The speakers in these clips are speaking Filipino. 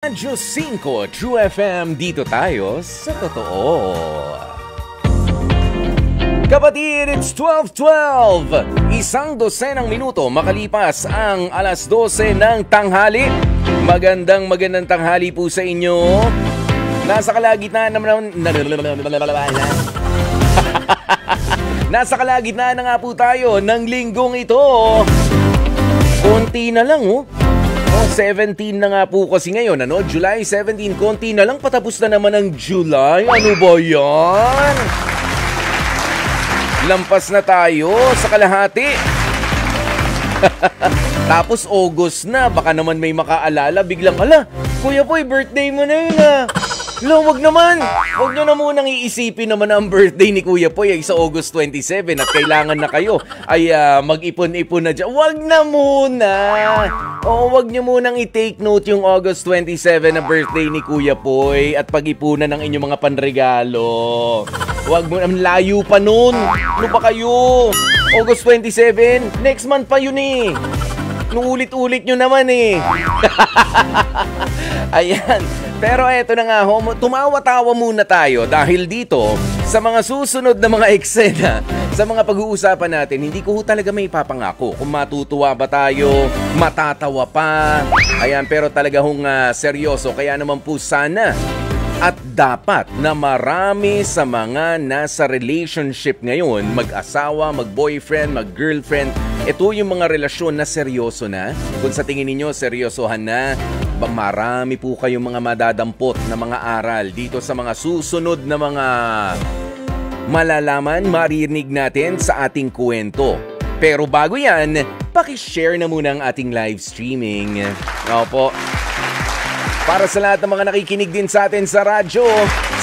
Radyo 5 True FM, dito tayo sa totoo. Kapatid, it's 12:12. Isang dosenang minuto makalipas ang alas 12 ng tanghali. Magandang tanghali po sa inyo. Nasa kalagitnaan naman Nasa kalagitnaan na nga po tayo ng linggong ito. Konti na lang 17 na nga po kasi ngayon, July 17, konti na lang patapos na naman ang July. Ano ba yan? Lampas na tayo sa kalahati. Tapos August na, baka naman may makaalala, biglang, Kuya Poy, birthday mo na yun wag naman. Wag nyo na munang iisipin naman ang birthday ni Kuya Poy ay sa August 27 at kailangan na kayo ay mag-ipon-ipon na dyan. Wag na muna. Wag nyo munang i-take note yung August 27 na birthday ni Kuya Poy at pag-ipunan ng inyong mga panregalo. Wag mo, layo pa nun. Ano pa kayo? August 27? Next month pa yun Nung ulit-ulit nyo naman Ayan. Pero eto na nga tumawa-tawa muna tayo dahil dito sa mga susunod na mga eksena, sa mga pag-uusapan natin, hindi ko talaga may ipapangako kung matutuwa ba tayo, matatawa pa. Ayan, pero talaga seryoso. Kaya naman po sana at dapat na marami sa mga nasa relationship ngayon, mag-asawa, mag-boyfriend, mag-girlfriend, ito yung mga relasyon na seryoso na. Kung sa tingin ninyo, seryosohan na, marami po kayong mga madadampot na mga aral dito sa mga susunod na mga malalaman, maririnig natin sa ating kwento. Pero bago yan, pakishare na muna ang ating live streaming. Opo. Para sa lahat ng mga nakikinig din sa atin sa radyo,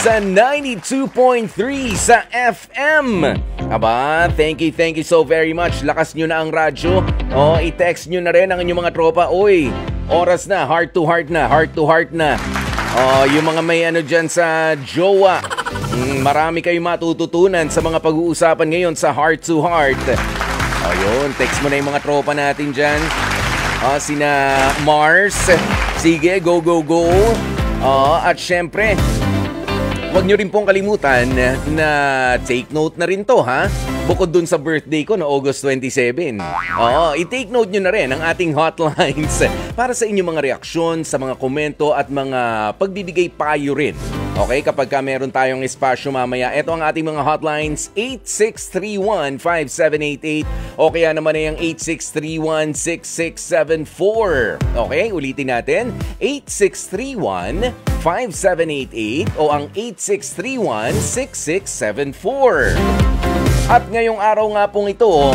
sa 92.3 sa FM. Aba, thank you so very much. Lakas nyo na ang radyo. I-text nyo na rin ang inyong mga tropa. Oy, oras na, heart to heart na. Yung mga may dyan sa jowa. Marami kayong matututunan sa mga pag-uusapan ngayon sa heart to heart. Ayun, text mo na yung mga tropa natin dyan. Sina Mars. Sige, go. At syempre, huwag nyo rin pong kalimutan na take note na rin to, Bukod dun sa birthday ko na August 27. I-take note nyo na rin ang ating hotlines para sa inyong mga reaksyon, sa mga komento at mga pagbibigay payo rin. Okay, kapag meron tayong espasyo mamaya, ito ang ating mga hotlines, 8631-5788 o kaya naman ay ang 8631-6674. Okay, ulitin natin, 8631-5788 o ang 8631-6674. At ngayong araw nga pong ito,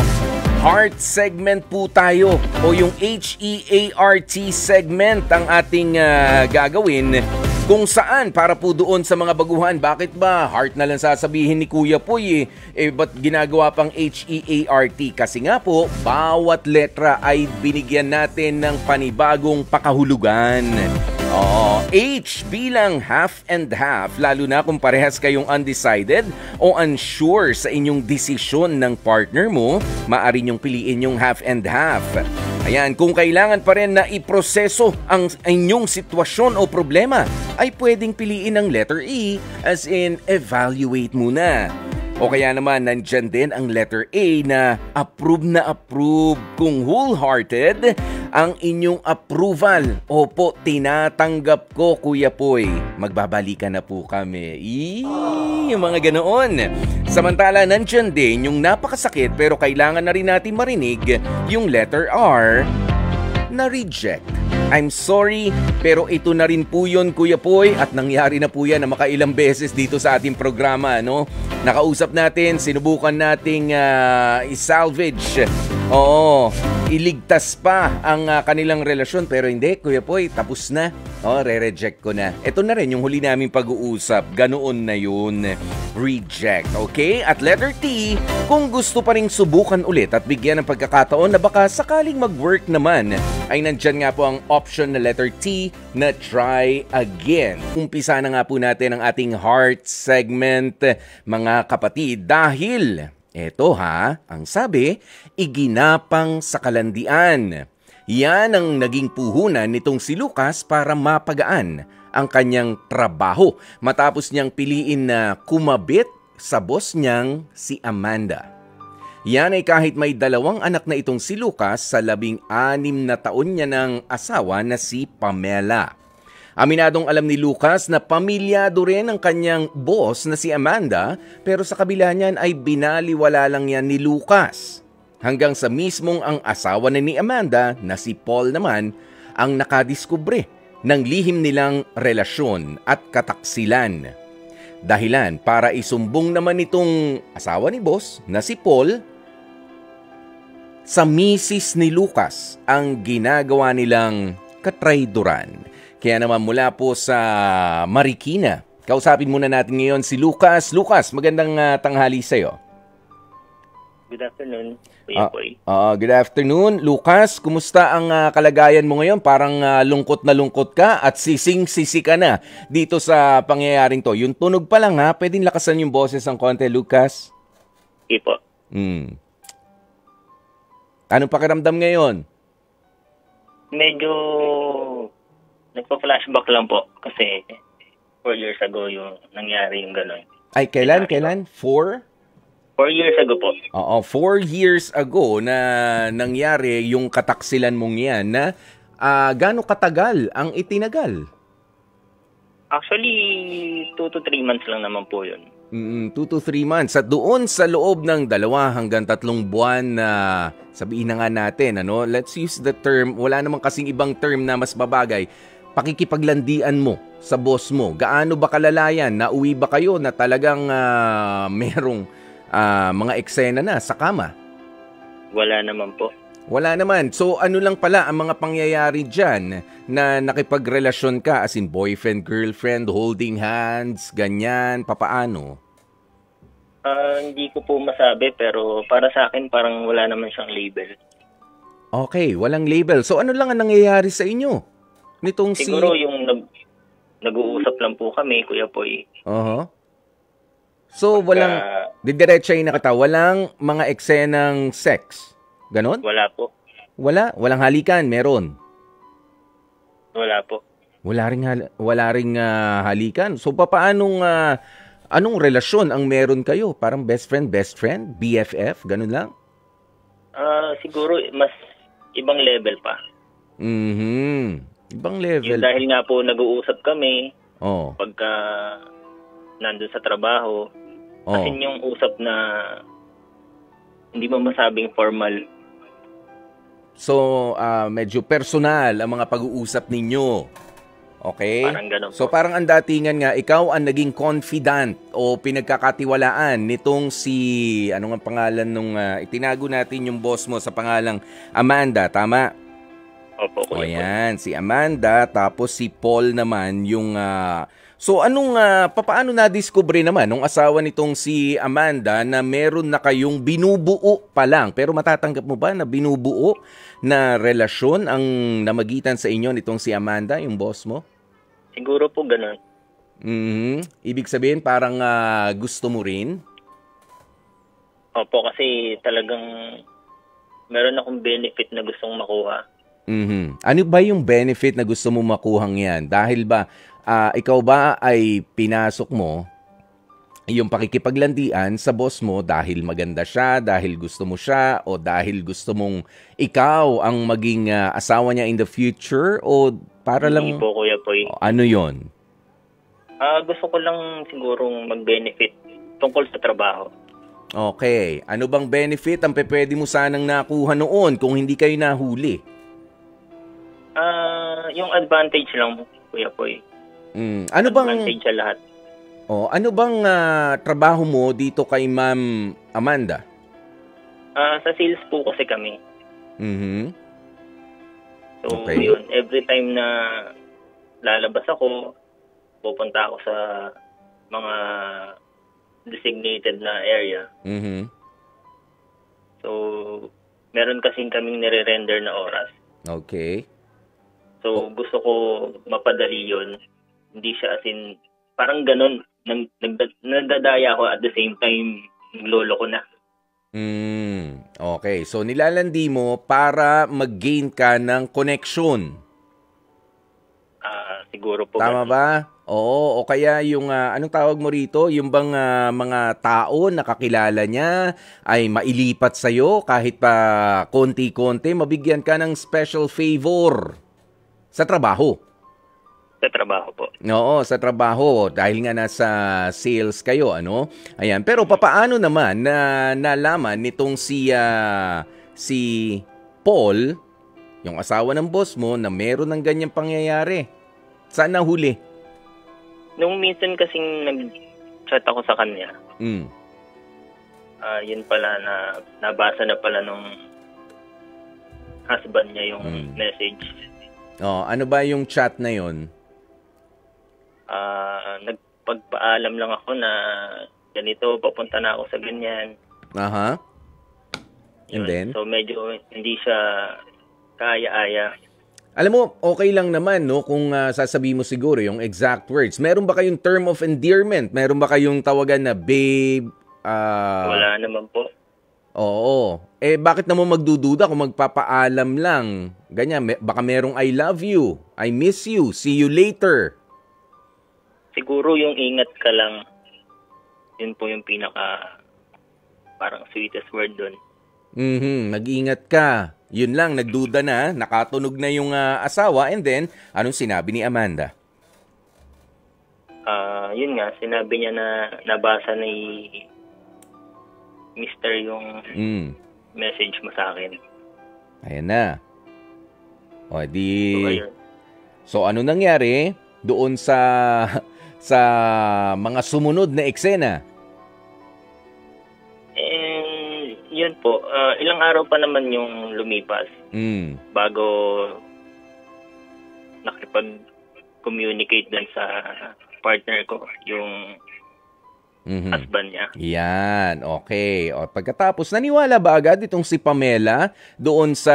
heart segment po tayo o yung HEART segment ang ating gagawin. Kung saan, para po doon sa mga baguhan, bakit ba heart na lang sasabihin ni Kuya Poy ba't ginagawa pang HEART? Kasi nga po, bawat letra ay binigyan natin ng panibagong pakahulugan. H bilang half and half, lalo na kung parehas kayong undecided o unsure sa inyong desisyon ng partner mo, maaari niyong piliin yung half and half. Ayan, kung kailangan pa rin na iproseso ang inyong sitwasyon o problema, ay pwedeng piliin ang letter E, as in evaluate muna. O kaya naman, nandyan din ang letter A na approve na approve. Kung wholehearted ang inyong approval, opo, tinatanggap ko, Kuya Poy. Magbabalikan na po kami. Yung mga ganoon. Samantala, nandyan din yung napakasakit pero kailangan na rin natin marinig yung letter R na reject. I'm sorry, pero ito na rin po yun, Kuya Poy, at nangyari na po yan na makailang beses dito sa ating programa, Nakausap natin, sinubukan nating i-salvage. Iligtas pa ang kanilang relasyon, pero hindi, Kuya Poy, tapos na. Re-reject ko na. Ito na rin yung huli naming pag-uusap. Ganoon na yun. Reject, okay? At letter T, kung gusto pa rin subukan ulit at bigyan ng pagkakataon na baka sakaling mag-work naman, ay nandyan nga po ang option na letter T na try again. Umpisa na nga po natin ang ating heart segment, mga kapatid, dahil eto ang sabi, iginapang sa kalandian. Yan ang naging puhunan nitong si Lucas para mapagaan ang kanyang trabaho matapos niyang piliin na kumabit sa boss niyang si Amanda. Yan ay kahit may 2 anak na itong si Lucas sa 16 na taon niya ng asawa na si Pamela. Aminadong alam ni Lucas na pamilyado rin ang kanyang boss na si Amanda, pero sa kabila niyan ay binaliwala lang yan ni Lucas. Hanggang sa mismong ang asawa na ni Amanda na si Paul naman ang nakadiskubre ng lihim nilang relasyon at kataksilan. Dahilan para isumbong naman itong asawa ni boss na si Paul sa misis ni Lucas ang ginagawa nilang katrayduran. Kaya naman mula po sa Marikina, kausapin muna natin ngayon si Lucas. Lucas, magandang tanghali sa'yo. Good afternoon, Kuya Boy. Good afternoon. Lucas, kumusta ang kalagayan mo ngayon? Parang lungkot na lungkot ka at sising-sisi ka na dito sa pangyayaring to. Yung tunog pa lang pwedeng lakasan yung boses ng konti, Lucas? Okay po. Anong pakiramdam ngayon? Medyo nagpa-flashback lang po kasi 4 years ago yung nangyari yung gano'n. Ay, kailan? 4 years ago po. Oo, 4 years ago na nangyari yung kataksilan mong yan na gaano katagal ang itinagal? Actually, 2 to 3 months lang naman po yun. 2 to 3 months. At doon sa loob ng 2 hanggang 3 buwan na sabihin na nga natin, let's use the term, wala namang kasing ibang term na mas babagay, pakikipaglandian mo sa boss mo. Gaano ba kalalayan? Nauwi ba kayo na talagang merong mga eksena na sa kama? Wala naman po. Wala naman. So ano lang pala ang mga pangyayari dyan na nakipagrelasyon ka as in boyfriend, girlfriend, holding hands, ganyan, papaano? Hindi ko po masabi pero para sa akin parang wala naman siyang label. Okay, walang label. So ano lang ang nangyayari sa inyo? Nitong siguro yung nag-uusap lang po kami, Kuya Poy. So walang, didiretsahin na kita, walang mga eksenang sex? Ganon? Wala po. Wala? Walang halikan? Meron? Wala po. Wala ring halikan? So papaanong anong relasyon ang meron kayo? Parang best friend, BFF, ganun lang? Siguro mas ibang level pa. Ibang level. Yung dahil nga po nag-uusap kami pagka nandun sa trabaho. Kasi yung usap na hindi mo masabing formal. So, medyo personal ang mga pag-uusap ninyo. Okay? Parang ganun po. So, parang ang datingan nga, ikaw ang naging confidant o pinagkakatiwalaan nitong si, ano nga pangalan nung itinago natin yung boss mo sa pangalang Amanda, tama? Opo, o yan, si Amanda, tapos si Paul naman yung... So anong papaano na-discover naman nung asawa nitong si Amanda na meron na kayong binubuo pa lang, pero matatanggap mo ba na binubuo na relasyon ang namagitan sa inyo nitong si Amanda, yung boss mo? Siguro po ganun. Ibig sabihin parang gusto mo rin? Opo, kasi talagang meron akong benefit na gustong makuha. Ano ba yung benefit na gusto mo makuhang yan? Dahil ba ikaw ba ay pinasok mo yung pakikipaglandian sa boss mo dahil maganda siya, dahil gusto mo siya, o dahil gusto mong ikaw ang maging asawa niya in the future, o para lang... Hindi po, Kuya Poy. Ano yon? Gusto ko lang sigurong mag-benefit tungkol sa trabaho. Okay. Ano bang benefit ang pwede mo sanang nakuha noon kung hindi kayo nahuli? Yung advantage lang, Kuya Poy. Ano bang advantage sa lahat? Ano bang trabaho mo dito kay Ma'am Amanda? Sa sales po kasi kami. So, okay. Yun, every time na lalabas ako, pupunta ako sa mga designated na area. So, meron kasing kaming nire-render na oras. Okay. So, gusto ko mapadali yun. Hindi siya as in, parang ganun, nagdadaya ako at the same time, lolo ko na. Okay, so nilalandi mo para mag-gain ka ng connection. Siguro po. Tama ba? Oo, o kaya yung, anong tawag mo rito? Yung bang mga tao nakakilala niya ay mailipat sa'yo kahit pa konti-konti, mabigyan ka ng special favor sa trabaho. Sa trabaho po. Oo, sa trabaho dahil nga nasa sales kayo, ano? Ayan, pero papaano naman na nalaman nitong si Paul, yung asawa ng boss mo, na meron ng ganyang pangyayari? Saan nahuli? Nung minsan kasing nag-chat ako sa kanya. Yun pala na nabasa na pala nung husband niya yung message. Oh, ano ba yung chat na yun? Nagpagpaalam lang ako na ganito, papunta na ako sa ganyan. Aha. And then? So medyo hindi siya kaya-aya. Alam mo, okay lang naman, no, kung sasabihin mo siguro yung exact words. Meron ba kayong term of endearment? Meron ba kayong tawagan na babe? Wala naman po. Oo. Eh, bakit naman magdududa kung magpapaalam lang? Ganyan, baka merong I love you, I miss you, see you later. Siguro yung ingat ka lang, yun po yung pinaka parang sweetest word dun. Nag-ingat ka. Yun lang, nagduda na, nakatunog na yung asawa, and then, anong sinabi ni Amanda? Yun nga, sinabi niya na nabasa ni Mr. yung message mo sa akin. Ayan na. O, di... So, ano nangyari doon sa mga sumunod na eksena? Yun po, ilang araw pa naman yung lumipas bago nakipag-communicate din sa partner ko, yung husband niya. Yan, okay. O, pagkatapos, naniwala ba agad itong si Pamela doon sa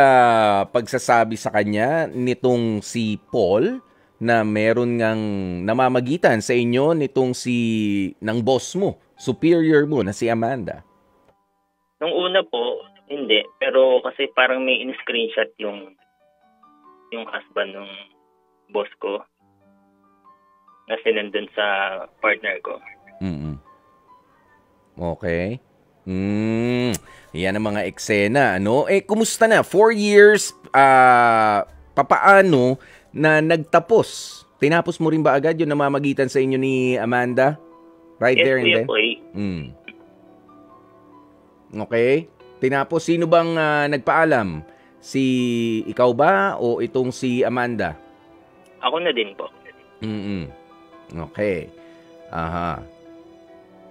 pagsasabi sa kanya nitong si Paul na meron ngang namamagitan sa inyo nitong ng boss mo, superior mo na si Amanda? Nung una po, hindi. Pero kasi parang may in-screenshot yung husband ng boss ko na sinandun sa partner ko. Okay. Yan ang mga eksena, ano? Eh, kumusta na? 4 years, papaano na nagtapos? Tinapos mo rin ba agad yung namamagitan sa inyo ni Amanda? Right there and then? Okay. Tinapos, sino bang nagpaalam? Ikaw ba o itong si Amanda? Ako na din po. Okay. Aha.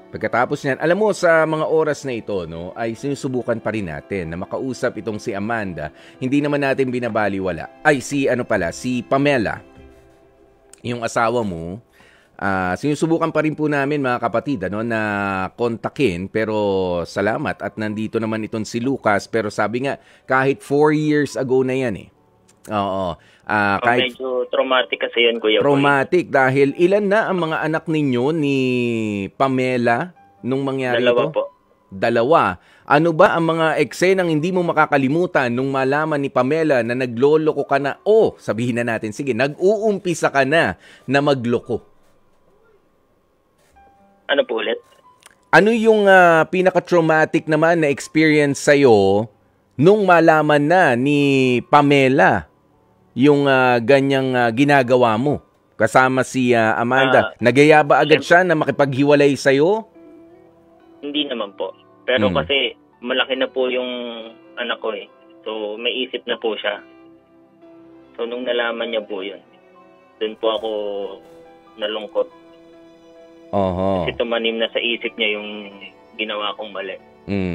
Pagkatapos niyan, alam mo sa mga oras na ito, no, ay sinusubukan pa rin natin na makausap itong si Amanda. Hindi naman natin binabaliwala. Ay, si Pamela, yung asawa mo. Sinusubukan pa rin po namin mga kapatid na kontakin, pero salamat at nandito naman itong si Lucas, pero sabi nga kahit 4 years ago na yan eh. Oo. Kahit medyo traumatic kasi yan, Kuya Boy. Traumatic dahil ilan na ang mga anak ninyo ni Pamela nung mangyari ito? 2 po. 2. Ano ba ang mga eksenang hindi mo makakalimutan nung malaman ni Pamela na nagloloko ka na sabihin na natin, sige, nag-uumpisa ka na magloko? Ano po ulit? Ano yung pinaka-traumatic naman na experience sa'yo nung malaman na ni Pamela yung ganyang ginagawa mo kasama si Amanda? Nagaya ba agad siya na makipaghiwalay sa'yo? Hindi naman po. Pero kasi malaki na po yung anak ko eh. So may isip na po siya. So nung nalaman niya po yun, dun po ako nalungkot. Kasi tumanim na sa isip niya yung ginawa kong mali.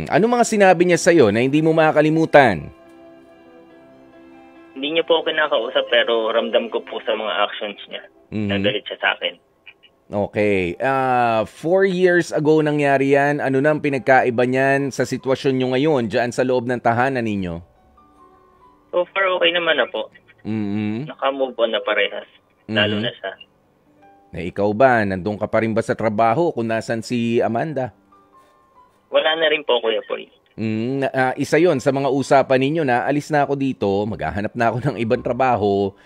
Ano mga sinabi niya sa'yo na hindi mo makakalimutan? Hindi niya po ako kinakausap pero ramdam ko po sa mga actions niya. Nagalit siya sa akin. Okay. 4 years ago nangyari yan. Ano na ang pinagkaiba niyan sa sitwasyon nyo ngayon dyan sa loob ng tahanan ninyo? So far okay naman na po. Naka-move on na parehas. Lalo na siya. Na ikaw ba, nandun ka pa rin ba sa trabaho kung nasan si Amanda? Wala na rin po, Kuya Boy. Isa yon sa mga usapan ninyo na alis na ako dito, maghahanap na ako ng ibang trabaho.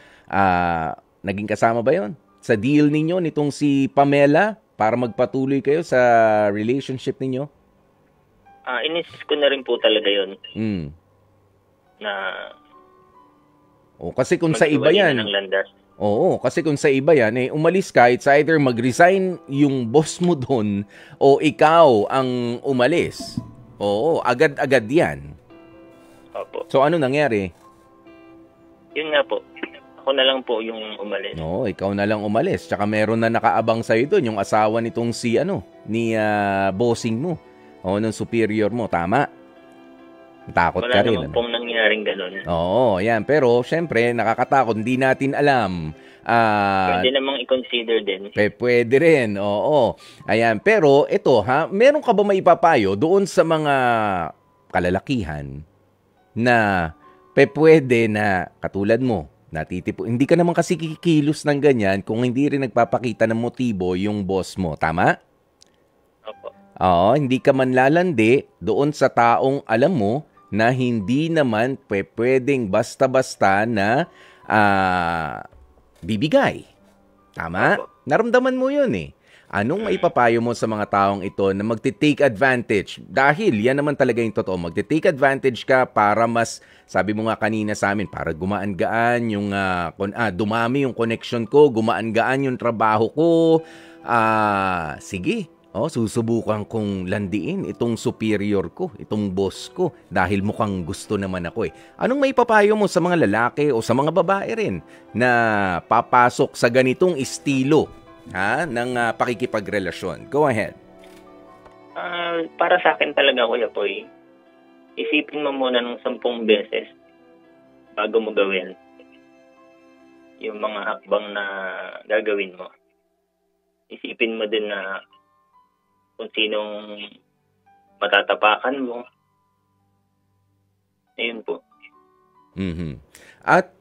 Naging kasama ba yon sa deal ninyo nitong si Pamela para magpatuloy kayo sa relationship ninyo? Inisip ko na rin po talaga yon. Na kasi kung sa iba yan, kasi kung sa iba yan, umalis ka, it's either mag-resign yung boss mo doon o ikaw ang umalis. Agad-agad yan. Opo. So ano nangyari? Yun nga po. Ako na lang po yung umalis. Ikaw na lang umalis. Tsaka meron na nakaabang sa'yo doon, yung asawa nitong ni bossing mo. Nung superior mo, tama? Takot ka rin. Wala naman pong nangyaring ganun. Yan. Pero, syempre, nakakatakot. Hindi natin alam. Pwede namang i-consider din. Pwede rin, Ayan. Pero, ito, meron ka ba maipapayo doon sa mga kalalakihan na pwede na, katulad mo, hindi ka naman kasi kikilos ng ganyan kung hindi rin nagpapakita ng motibo yung boss mo. Tama? Opo. Hindi ka man lalandi doon sa taong alam mo na hindi naman pwedeng basta-basta na bibigay. Tama? Opo. Naramdaman mo yun Anong maipapayo mo sa mga taong ito na magti-take advantage? Dahil yan naman talaga yung totoo. Magti-take advantage ka para mas, sabi mo nga kanina sa amin, para gumaan-gaan yung, dumami yung connection ko, gumaan-gaan yung trabaho ko. Sige. Susubukan kong landiin itong superior ko, itong boss ko, dahil mukhang gusto naman ako Anong maipapayo mo sa mga lalaki o sa mga babae rin na papasok sa ganitong estilo ng pakikipagrelasyon? Go ahead. Para sa akin talaga, Kuya Poy, isipin mo muna ng 10 beses bago mo gawin yung mga hakbang na gagawin mo. Isipin mo din na kung sinong matatapakan mo. Ayun po. At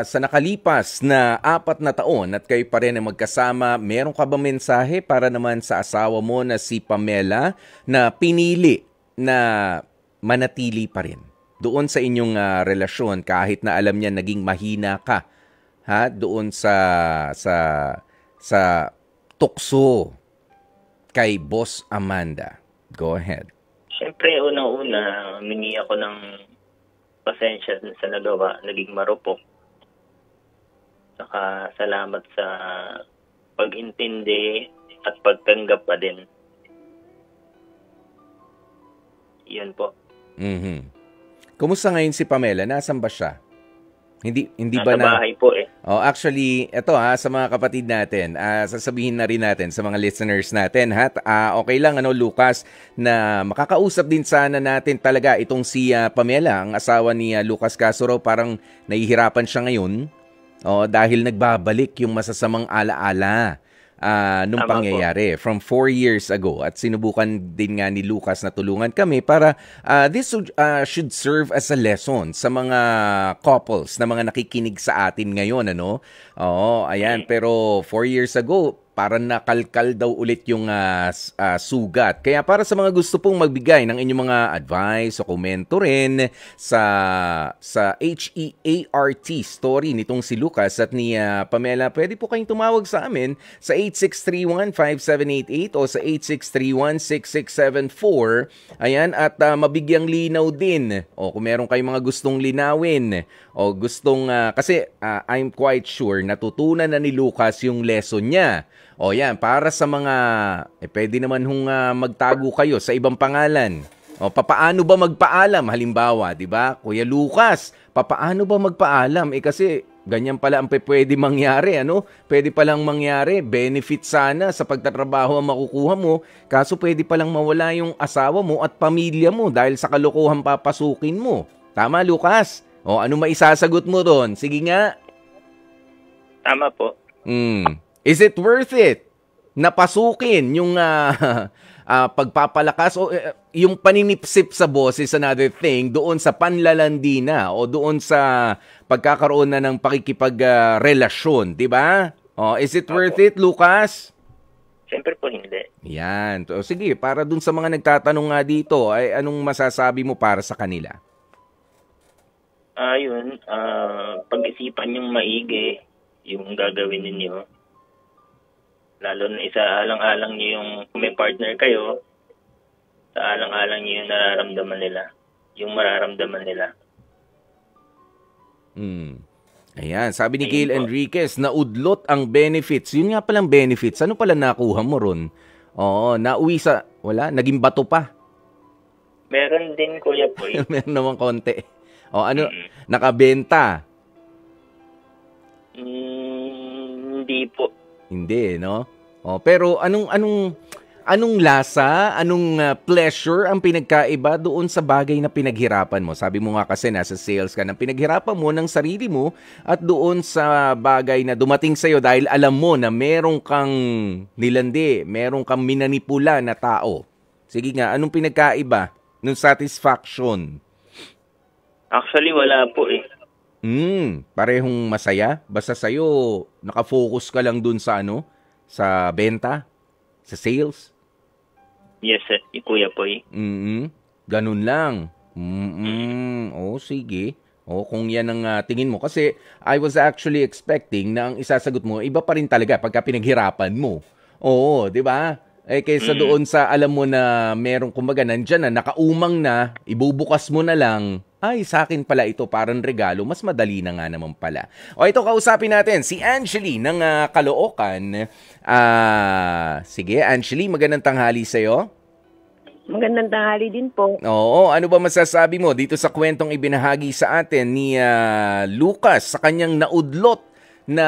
sa nakalipas na 4 na taon at kayo pa rin na magkasama, meron ka ba mensahe para naman sa asawa mo na si Pamela na pinili na manatili pa rin doon sa inyong relasyon kahit na alam niya naging mahina ka doon sa tukso kay Boss Amanda? Go ahead. Siyempre, unang-una, humingi ako ng pasensya sa nagawa. Naging marupok. Saka salamat sa pag-intindi at pagtanggap pa din. Yun po. Kumusta ngayon si Pamela? Nasaan ba siya? Hindi ba nasa bahay po actually, ito sa mga kapatid natin, sasabihin na rin natin sa mga listeners natin, okay lang, Lucas, na makakausap din sana natin talaga itong si Pamela, ang asawa ni Lucas Casoro. Parang nahihirapan siya ngayon, dahil nagbabalik yung masasamang alaala nung pangyayari from 4 years ago. At sinubukan din nga ni Lucas na tulungan kami para this should serve as a lesson sa mga couples na mga nakikinig sa atin ngayon. Ayan. Pero 4 years ago, parang nakalkal daw ulit yung sugat. Kaya para sa mga gusto pong magbigay ng inyong mga advice o komento rin sa HEART story nitong si Lucas at ni Pamela, pwede po kayong tumawag sa amin sa 8631-5788 o sa 8631-6674. Ayan, at mabigyang linaw din. O kung meron kayong mga gustong linawin o gustong, kasi I'm quite sure natutunan na ni Lucas yung lesson niya. Yan, para sa mga, pwede naman magtago kayo sa ibang pangalan. Papaano ba magpaalam? Halimbawa, di ba? Kuya Lucas, papaano ba magpaalam? Kasi ganyan pala ang pwede mangyari, Pwede palang mangyari, benefit sana sa pagtatrabaho ang makukuha mo, kaso pwede palang mawala yung asawa mo at pamilya mo dahil sa kalokohan papasukin mo. Tama, Lucas? Ano maisasagot mo doon? Sige nga. Tama po. Is it worth it na pasukin yung pagpapalakas o yung paninipsip sa boss is another thing, doon sa panlalandi na o doon sa pagkakaroon na ng pakikipagrelasyon, di ba? Is it worth it, Lucas? Siyempre po hindi. Yan. So, sige, para dun sa mga nagtatanong nga dito, ay anong masasabi mo para sa kanila? Yun, pag-isipan yung maigi yung gagawin ninyo. Lalo na isaalang-alang nyo yung kung may partner kayo, saalang-alang nyo yung nararamdaman nila, yung mararamdaman nila. Ayan, sabi ni Gail Enriquez, naudlot ang benefits. Yun nga palang benefits. Ano pala nakuha mo ron? Oo, nauwi sa, wala, naging bato pa. Meron din, Kuya Poy. Meron naman konti. O ano, nakabenta? Hindi po. Hindi, no? O, pero anong lasa, anong pleasure ang pinagkaiba doon sa bagay na pinaghirapan mo? Sabi mo nga kasi nasa sales ka, na pinaghirapan mo ng sarili mo at doon sa bagay na dumating sa'yo dahil alam mo na meron kang nilandi, meron kang minanipula na tao. Sige nga, anong pinagkaiba ng satisfaction? Actually, wala po eh. Parehong masaya? Basta sa'yo, nakafocus ka lang dun sa sa benta? Sa sales? Yes, Kuya Poy. Ganun lang. Sige. Kung yan ang tingin mo. Kasi I was actually expecting na ang isasagot mo, iba pa rin talaga pagka pinaghirapan mo. Oo, di ba? Kaysa doon sa alam mo na merong kumbaga nandyan na, nakaumang na, ibubukas mo na lang, ay sa akin pala ito parang regalo, mas madali na nga naman pala. Ito kausapin natin, si Angeli ng Caloocan. Sige, Angeli, magandang tanghali sa'yo. Magandang tanghali din po. Oo, ano ba masasabi mo dito sa kwentong ibinahagi sa atin ni Lucas sa kanyang naudlot na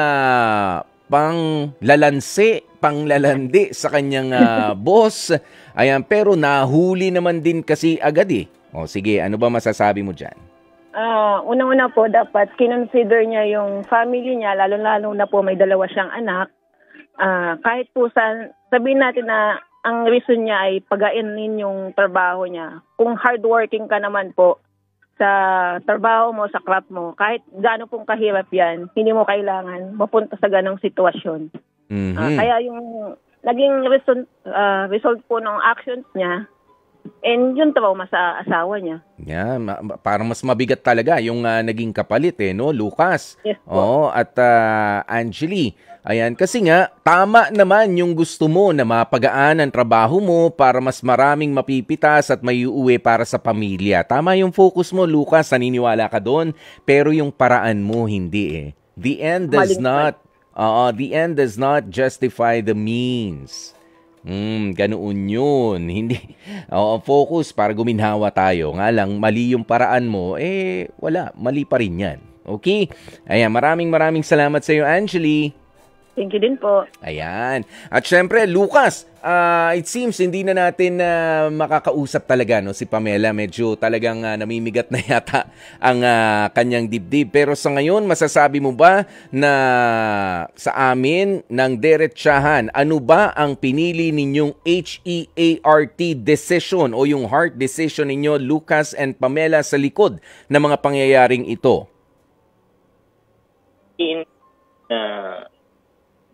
panglalandi sa kanyang boss. Ayan, pero nahuli naman din kasi agad eh. Sige, ano ba masasabi mo dyan? Unang-una po, dapat kinonsider niya yung family niya, lalo-lalo na po may dalawa siyang anak. Kahit po sabihin natin na ang reason niya ay pagainin yung trabaho niya. Kung hardworking ka naman po sa trabaho mo, sa craft mo, kahit gaano pong kahirap yan, hindi mo kailangan mapunta sa ganong sitwasyon. Kaya yung naging result po ng actions niya, and yung trauma sa asawa niya. Yeah, parang mas mabigat talaga yung naging kapalit no, Lucas? Yes po. At Angeli, ayan, kasi nga, tama naman yung gusto mo na mapagaan ang trabaho mo para mas maraming mapipitas at may uuwi para sa pamilya. Tama yung focus mo, Lucas, naniniwala ka doon, pero yung paraan mo hindi eh. The end does not justify the means. Ganoon yun. Hindi. Focus para guminhawa tayo. Nga lang, mali yung paraan mo, wala. Mali pa rin yan. Okay? Ayan, maraming salamat sa iyo, Angeli. Thank you din po. Ayan. At syempre, Lucas, it seems hindi na natin makakausap talaga si Pamela. Medyo talagang namimigat na yata ang kanyang dibdib. Pero sa ngayon, masasabi mo ba na sa amin ng derechahan, ano ba ang pinili ninyong HEART decision o yung heart decision ninyo, Lucas and Pamela, sa likod ng mga pangyayaring ito?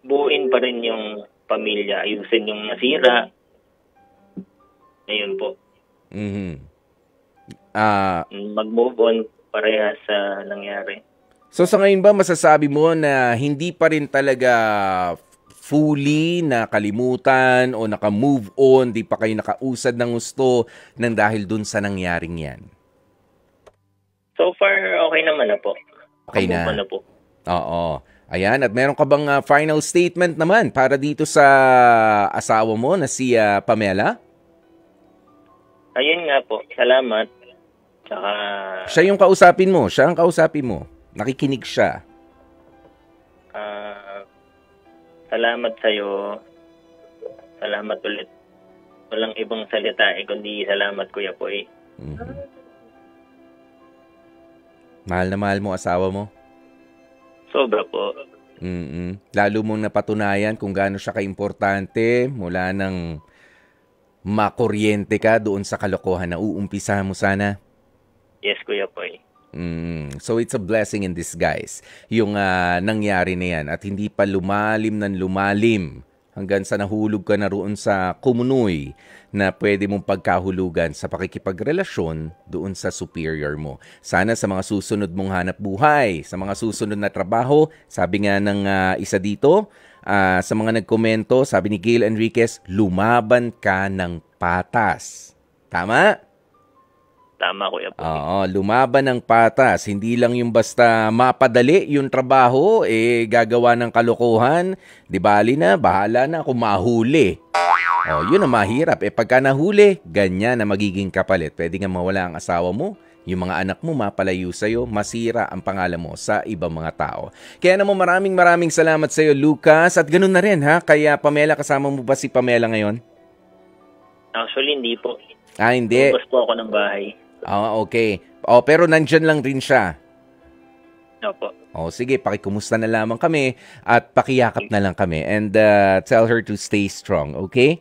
Buuin pa rin yung pamilya, ayusin yung nasira. Ayun po. Mag-move on parehas sa nangyari. So sa ngayon ba masasabi mo na hindi pa rin talaga fully nakalimutan o naka-move on, di pa kayo nakausad ng gusto nang dahil dun sa nangyaring yan? So far, okay naman na po. Okay na. Na po. Oo. Ayan, at meron ka bang final statement naman para dito sa asawa mo na si Pamela? Ayun nga po, salamat. Tsaka... Siya yung kausapin mo, siya ang kausapin mo. Nakikinig siya. Salamat sa'yo. Salamat ulit. Walang ibang salita kundi salamat, Kuya Poy. Mahal na mahal mo asawa mo? Sobra po. Lalo mong napatunayan kung gaano siya kaimportante mula nang makuryente ka doon sa kalokohan na uumpisa mo sana. Yes, Kuya Poy. So it's a blessing in disguise yung nangyari na yan at hindi pa lumalim ng lumalim hanggang sa nahulog ka na roon sa kumunoy na pwede mong pagkahulugan sa pakikipagrelasyon doon sa superior mo. Sana sa mga susunod mong hanap buhay, sa mga susunod na trabaho, sabi nga ng isa dito, sa mga nagkomento, sabi ni Gail Enriquez, lumaban ka ng patas. Tama? Tama, Kuya Pogi. Oo, lumaban ng patas. Hindi lang yung basta mapadali yung trabaho, gagawa ng kalokohan. Di bali na, bahala na kung mahuli. Yun ang mahirap. Pagka nahuli, ganyan na magiging kapalit. Pwede nga mawala ang asawa mo, yung mga anak mo mapalayo sa'yo, masira ang pangalan mo sa ibang mga tao. Kaya naman maraming salamat sa'yo, Lucas. At ganun na rin, ha? Kaya Pamela, kasama mo ba si Pamela ngayon? Actually, hindi po. Hindi. Lumabas po ako ng bahay. Okay. Pero nandyan lang rin siya. Opo. Sige, pakikumusta na lamang kami at pakiyakap na lang kami. And tell her to stay strong, okay?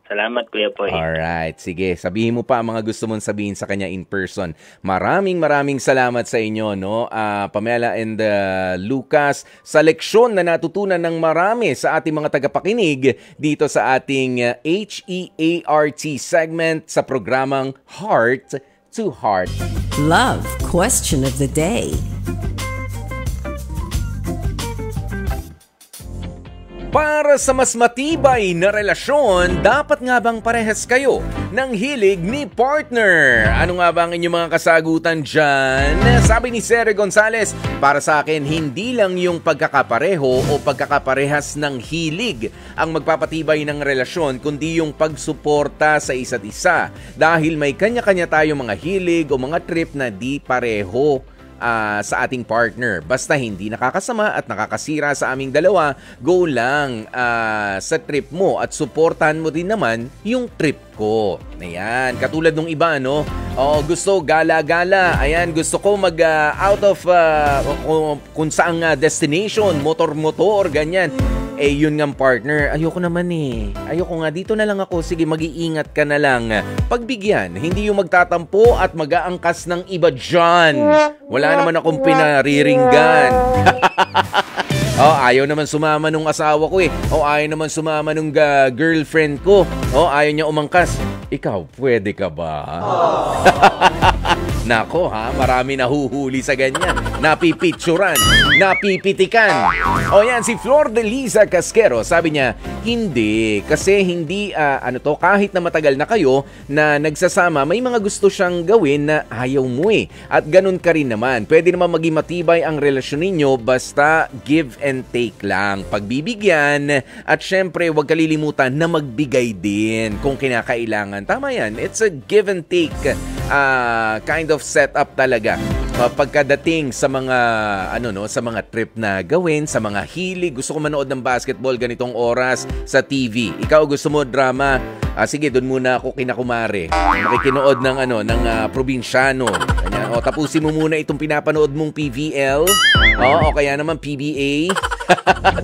Salamat, Kuya Pogi. Alright, sige. Sabihin mo pa ang mga gusto mong sabihin sa kanya in person. Maraming salamat sa inyo, no? Pamela and Lucas, sa leksyon na natutunan ng marami sa ating mga tagapakinig dito sa ating HEART segment sa programang Heart to Heart. Love Question of the Day. Para sa mas matibay na relasyon, dapat nga bang parehas kayo ng hilig ni partner? Ano nga ba ang inyong mga kasagutan dyan? Sabi ni Sere Gonzalez, para sa akin, hindi lang yung pagkakapareho o pagkakaparehas ng hilig ang magpapatibay ng relasyon, kundi yung pagsuporta sa isa't isa. Dahil may kanya-kanya tayong mga hilig o mga trip na di pareho sa ating partner. Basta hindi nakakasama at nakakasira sa aming dalawa, go lang sa trip mo at suportahan mo din naman yung trip ko. Ayan, katulad nung iba, no? Gusto gala-gala. Ayan, gusto ko mag out of kung saang destination, motor-motor, ganyan. Yun nga partner, ayoko naman Ayoko nga, dito na lang ako. Sige, mag-iingat ka na lang. Pagbigyan, hindi yung magtatampo at mag-aangkas ng iba dyan. Wala naman akong pinariringgan. Ayaw naman sumama nung asawa ko ayaw naman sumama nung girlfriend ko. Ayaw niya umangkas. Ikaw, pwede ka ba? Nako marami nahuhuli sa ganyan. Napipicturan, napipitikan. Yan, si Flor de Liza Casquero, sabi niya, hindi. Kasi hindi, kahit na matagal na kayo na nagsasama, may mga gusto siyang gawin na ayaw mo At ganun ka rin naman. Pwede naman maging matibay ang relasyon ninyo, basta give and take lang. Pagbibigyan, at syempre, huwag kalilimutan na magbigay din kung kinakailangan. Tama yan. It's a give and take kind of setup talaga. Pagkadating sa mga sa mga trip na gawin, sa mga hilig, gusto ko manood ng basketball ganitong oras sa TV. Ikaw gusto mo drama? Sige, doon muna ako kinakumare. Makikinood ng probinsyano. Tapusin mo muna itong pinapanood mong PVL. O kaya naman PBA.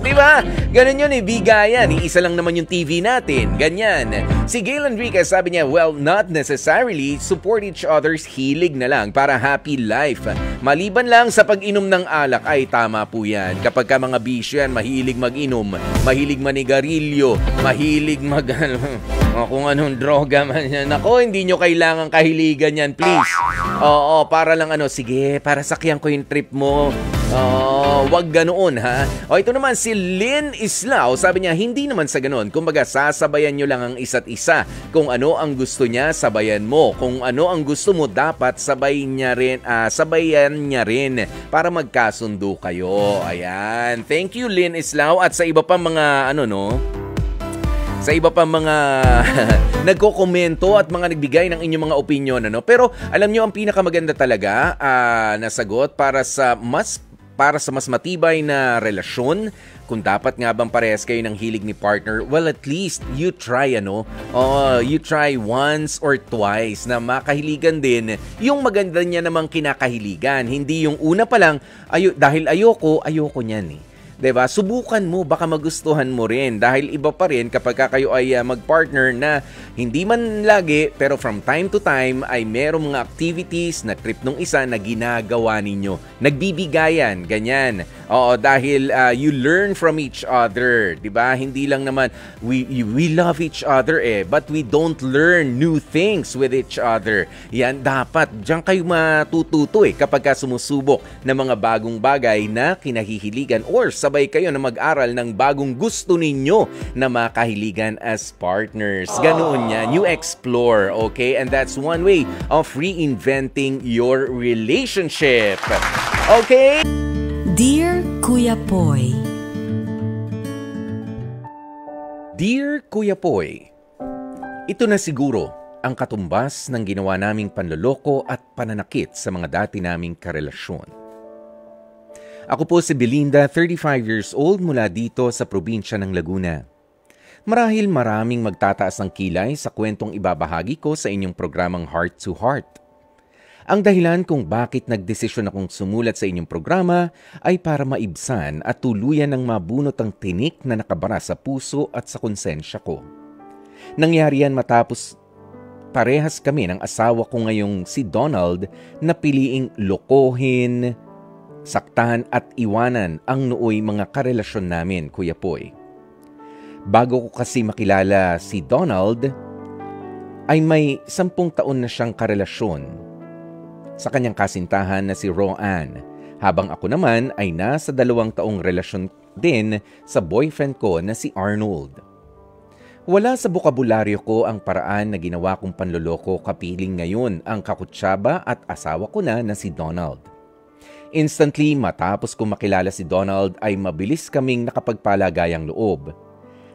Diba? Ganun yun bigayan. Iisa lang naman yung TV natin. Ganyan. Si Gail Enriquez, sabi niya, well, not necessarily. Support each other's hilig na lang para happy life. Maliban lang sa pag-inom ng alak, ay tama po yan. Kapag ka mga bisyo yan, mahilig mag-inom, mahilig manigarilyo, mahilig kung anong droga man yan. Ako, hindi nyo kailangan kahiligan yan, please. Para lang sige, para sakyan ko yung trip mo. Wag ganoon ito naman si Lynn Islao, sabi niya hindi naman sa ganoon. Kumbaga sasabayan nyo lang ang isa't isa. Kung ano ang gusto niya, sabayan mo. Kung ano ang gusto mo, dapat sabayan niya rin para magkasundo kayo. Ayan. Thank you Lynn Islao. At sa iba pa mga sa iba pa mga nagko-komento at mga nagbigay ng inyong mga opinion Pero alam nyo ang pinakamaganda talaga na sagot para sa mas matibay na relasyon, kung dapat nga bang parehas kayo ng hilig ni partner, well, at least you try you try once or twice na makahiligan din yung maganda niya namang kinakahiligan. Hindi yung una pa lang, dahil ayoko niyan Diba? Subukan mo, baka magustuhan mo rin. Dahil iba pa rin kapag kayo ay mag-partner na hindi man lagi, pero from time to time ay merong mga activities na trip nung isa na ginagawa ninyo. Nagbibigayan, ganyan. Oo, dahil you learn from each other, 'di ba? Hindi lang naman we love each other but we don't learn new things with each other. Yan dapat diyan kayo matututo kapag sumusubok ng mga bagong bagay na kinahihiligan or sabay kayo na mag-aral ng bagong gusto ninyo na makahiligan as partners. Ganoon yan, you explore, okay? And that's one way of reinventing your relationship. Okay? Dear Kuya Poy. Dear Kuya Poy, ito na siguro ang katumbas ng ginawa naming panloloko at pananakit sa mga dati naming karelasyon. Ako po si Belinda, 35 years old mula dito sa probinsya ng Laguna. Marahil maraming magtataas ng kilay sa kwentong ibabahagi ko sa inyong programang Heart to Heart. Ang dahilan kung bakit nagdesisyon akong sumulat sa inyong programa ay para maibsan at tuluyan ng mabunot ang tinik na nakabara sa puso at sa konsensya ko. Nangyari yan matapos parehas kami ng asawa ko ngayong si Donald na piliing lokohin, saktahan at iwanan ang nooy mga karelasyon namin, Kuya Poy. Bago ko kasi makilala si Donald, ay may 10 taon na siyang karelasyon sa kanyang kasintahan na si Roanne, habang ako naman ay nasa 2 taong relasyon din sa boyfriend ko na si Arnold. Wala sa bokabularyo ko ang paraan na ginawa kong panloloko kapiling ngayon ang kakutsaba at asawa ko na si Donald. Instantly matapos kong makilala si Donald ay mabilis kaming nakapagpalagayang loob.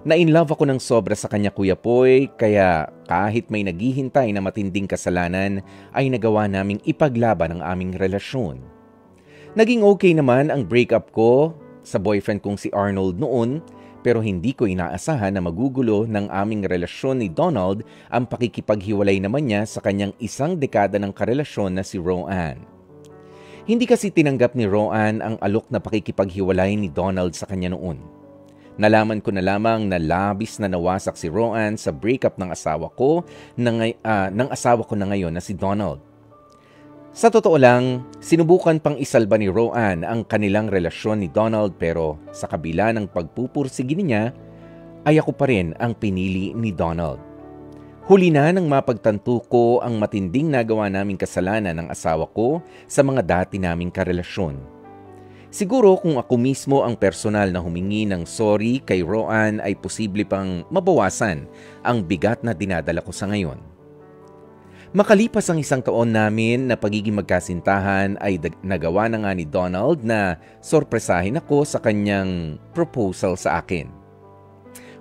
Na-inlove ako ng sobra sa kanya, Kuya Poy, kaya kahit may naghihintay na matinding kasalanan ay nagawa naming ipaglaban ang aming relasyon. Naging okay naman ang breakup ko sa boyfriend kong si Arnold noon, pero hindi ko inaasahan na magugulo ng aming relasyon ni Donald ang pakikipaghiwalay naman niya sa kanyang 1 dekada ng karelasyon na si Roanne. Hindi kasi tinanggap ni Roanne ang alok na pakikipaghiwalay ni Donald sa kanya noon. Nalaman ko na lamang na labis na nawasak si Roanne sa breakup ng asawa ko na ngayon na si Donald. Sa totoo lang, sinubukan pang isalba ni Roanne ang kanilang relasyon ni Donald pero sa kabila ng pagpupursige niya, ay ako pa rin ang pinili ni Donald. Huli na nang mapagtanto ko ang matinding nagawa naming kasalanan ng asawa ko sa mga dati naming karelasyon. Siguro kung ako mismo ang personal na humingi ng sorry kay Roanne ay posible pang mabawasan ang bigat na dinadala ko sa ngayon. Makalipas ang 1 taon namin na pagiging magkasintahan ay nagawa na nga ni Donald na sorpresahin ako sa kanyang proposal sa akin.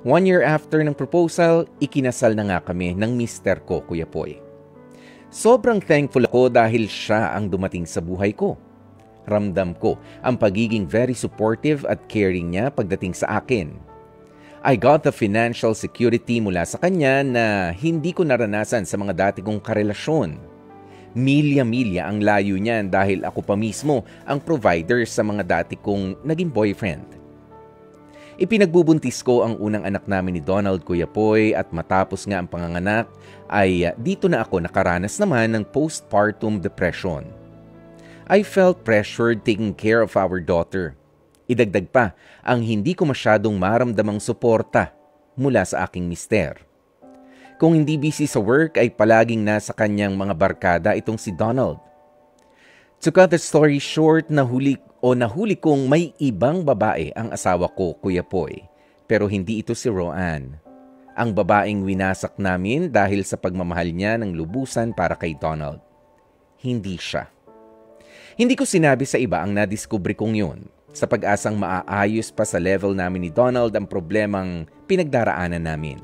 1 year after ng proposal, ikinasal na nga kami ng mister ko, Kuya Poy. Sobrang thankful ako dahil siya ang dumating sa buhay ko. Ramdam ko ang pagiging very supportive at caring niya pagdating sa akin. I got the financial security mula sa kanya na hindi ko naranasan sa mga dati kong karelasyon. Milya-milya ang layo niyan dahil ako pa mismo ang provider sa mga dati kong naging boyfriend. Ipinagbubuntis ko ang unang anak namin ni Donald, Kuya Poy, at matapos nga ang panganganak ay dito na ako nakaranas naman ng postpartum depression. I felt pressured taking care of our daughter. Idagdag pa ang hindi ko masyadong maramdamang suporta mula sa aking mister. Kung hindi busy sa work ay palaging nasa kanyang mga barkada itong si Donald. To cut the story short, nahuli kong may ibang babae ang asawa ko, Kuya Poy, pero hindi ito si Roanne. Ang babaeng winasak namin dahil sa pagmamahal niya ng lubusan para kay Donald. Hindi siya. Hindi ko sinabi sa iba ang nadiskubre kong yun, sa pag-asang maaayos pa sa level namin ni Donald ang problemang pinagdaraanan namin.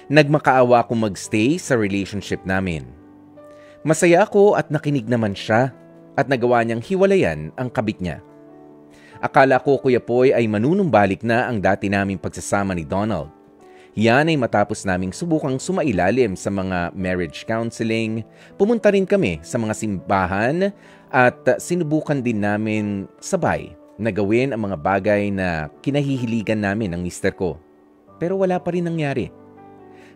Nagmakaawa akong magstay sa relationship namin. Masaya ako at nakinig naman siya at nagawa niyang hiwalayan ang kabit niya. Akala ko, Kuya Poy, ay manunumbalik na ang dati naming pagsasama ni Donald. Yan ay matapos naming subukang sumailalim sa mga marriage counseling, pumunta rin kami sa mga simbahan at sinubukan din namin sabay na gawin ang mga bagay na kinahihiligan namin ng mister ko. Pero wala pa rin nangyari.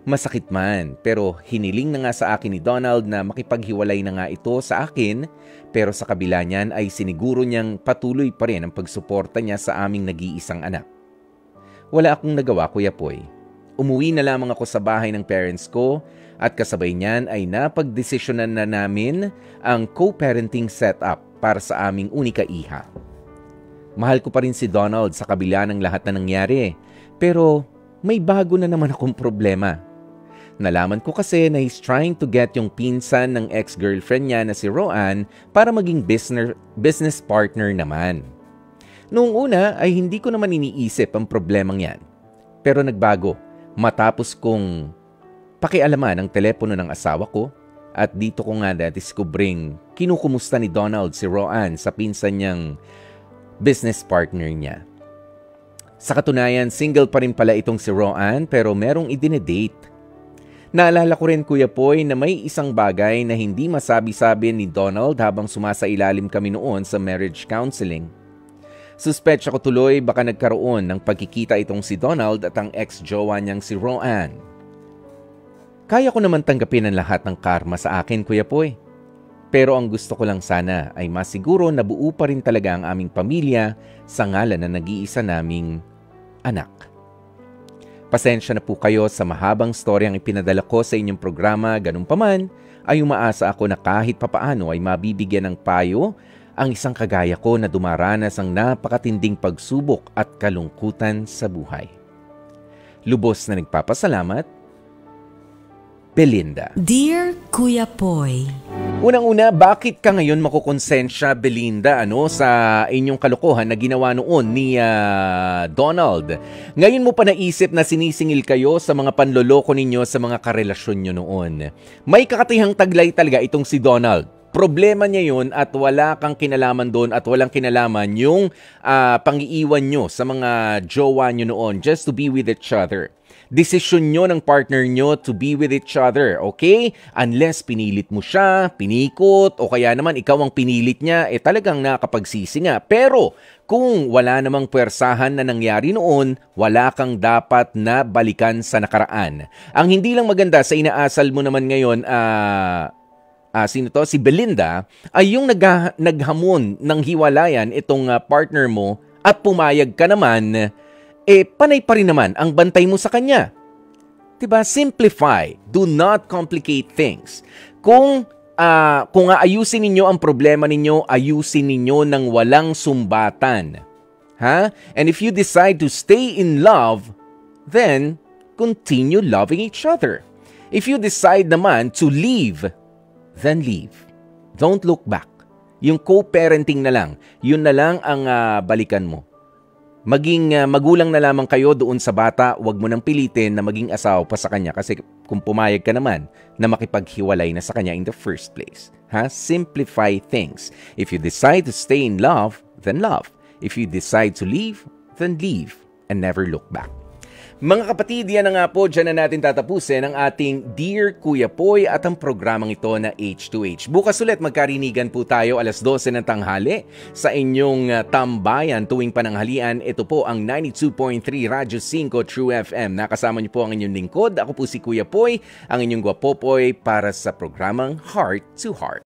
Masakit man, pero hiniling na nga sa akin ni Donald na makipaghiwalay na nga ito sa akin, pero sa kabila niyan ay siniguro niyang patuloy pa rin ang pagsuporta niya sa aming nag-iisang anak. Wala akong nagawa, Kuya Poy. Umuwi na lamang ako sa bahay ng parents ko at kasabay niyan ay napagdesisyonan na namin ang co-parenting setup para sa aming unika iha. Mahal ko pa rin si Donald sa kabila ng lahat na nangyari, pero may bago na naman akong problema. Nalaman ko kasi na he's trying to get yung pinsan ng ex-girlfriend niya na si Roan para maging business partner naman. Noong una ay hindi ko naman iniisip ang problemang yan. Pero nagbago matapos kong pakialaman ang telepono ng asawa ko at dito ko nga na-discovering kinukumusta ni Donald si Roan sa pinsan niyang business partner niya. Sa katunayan, single pa rin pala itong si Roan pero merong idinedate. Naalala ko rin, Kuya Poy, na may isang bagay na hindi masabi-sabi ni Donald habang sumasailalim kami noon sa marriage counseling. Suspetsya ko tuloy baka nagkaroon ng pagkikita itong si Donald at ang ex-jowa niyang si Roan. Kaya ko naman tanggapin ang lahat ng karma sa akin, Kuya Poy. Pero ang gusto ko lang sana ay masiguro na buo pa rin talaga ang aming pamilya sa ngalan na nag-iisa naming anak. Pasensya na po kayo sa mahabang storyang ipinadala ko sa inyong programa. Ganun pa man, ay umaasa ako na kahit papaano ay mabibigyan ng payo ang isang kagaya ko na dumaranas ang napakatinding pagsubok at kalungkutan sa buhay. Lubos na nagpapasalamat, Belinda. Dear Kuya Poy, Unang-una, bakit ka ngayon makukonsensya, Belinda, sa inyong kalokohan na ginawa noon ni Donald? Ngayon mo pa naisip na sinisingil kayo sa mga panloloko ninyo sa mga karelasyon nyo noon. May kakatihang taglay talaga itong si Donald. Problema niya yun at wala kang kinalaman doon at walang kinalaman yung pang-iiwan nyo sa mga jowa nyo noon just to be with each other. Desisyon nyo ng partner nyo to be with each other, okay? Unless pinilit mo siya, pinikot, o kaya naman ikaw ang pinilit niya, talagang nakapagsisi nga. Pero kung wala namang puwersahan na nangyari noon, wala kang dapat na balikan sa nakaraan. Ang hindi lang maganda sa inaasal mo naman ngayon, si Belinda, ay yung naghamon ng hiwalayan itong partner mo at pumayag ka naman, panay pa rin naman ang bantay mo sa kanya. Diba? Simplify. Do not complicate things. Kung aayusin ninyo ang problema ninyo, ayusin ninyo ng walang sumbatan. Ha? And if you decide to stay in love, then continue loving each other. If you decide naman to leave, then leave. Don't look back. Yung co-parenting na lang, yun na lang ang balikan mo. Maging magulang na lamang kayo doon sa bata, wag mo nang pilitin na maging asawa pa sa kanya kasi kung pumayag ka naman na makipaghiwalay na sa kanya in the first place. Ha? Simplify things. If you decide to stay in love, then love. If you decide to leave, then leave and never look back. Mga kapatid, yan na nga po, dyan na natin tatapusin ang ating Dear Kuya Poy at ang programang ito na H2H. Bukas ulit magkarinigan po tayo 12:00 ng tanghali sa inyong tambayan tuwing pananghalian. Ito po ang 92.3 Radyo 5 True FM. Nakasama niyo po ang inyong lingkod. Ako po si Kuya Poy, ang inyong gwapopoy para sa programang Heart to Heart.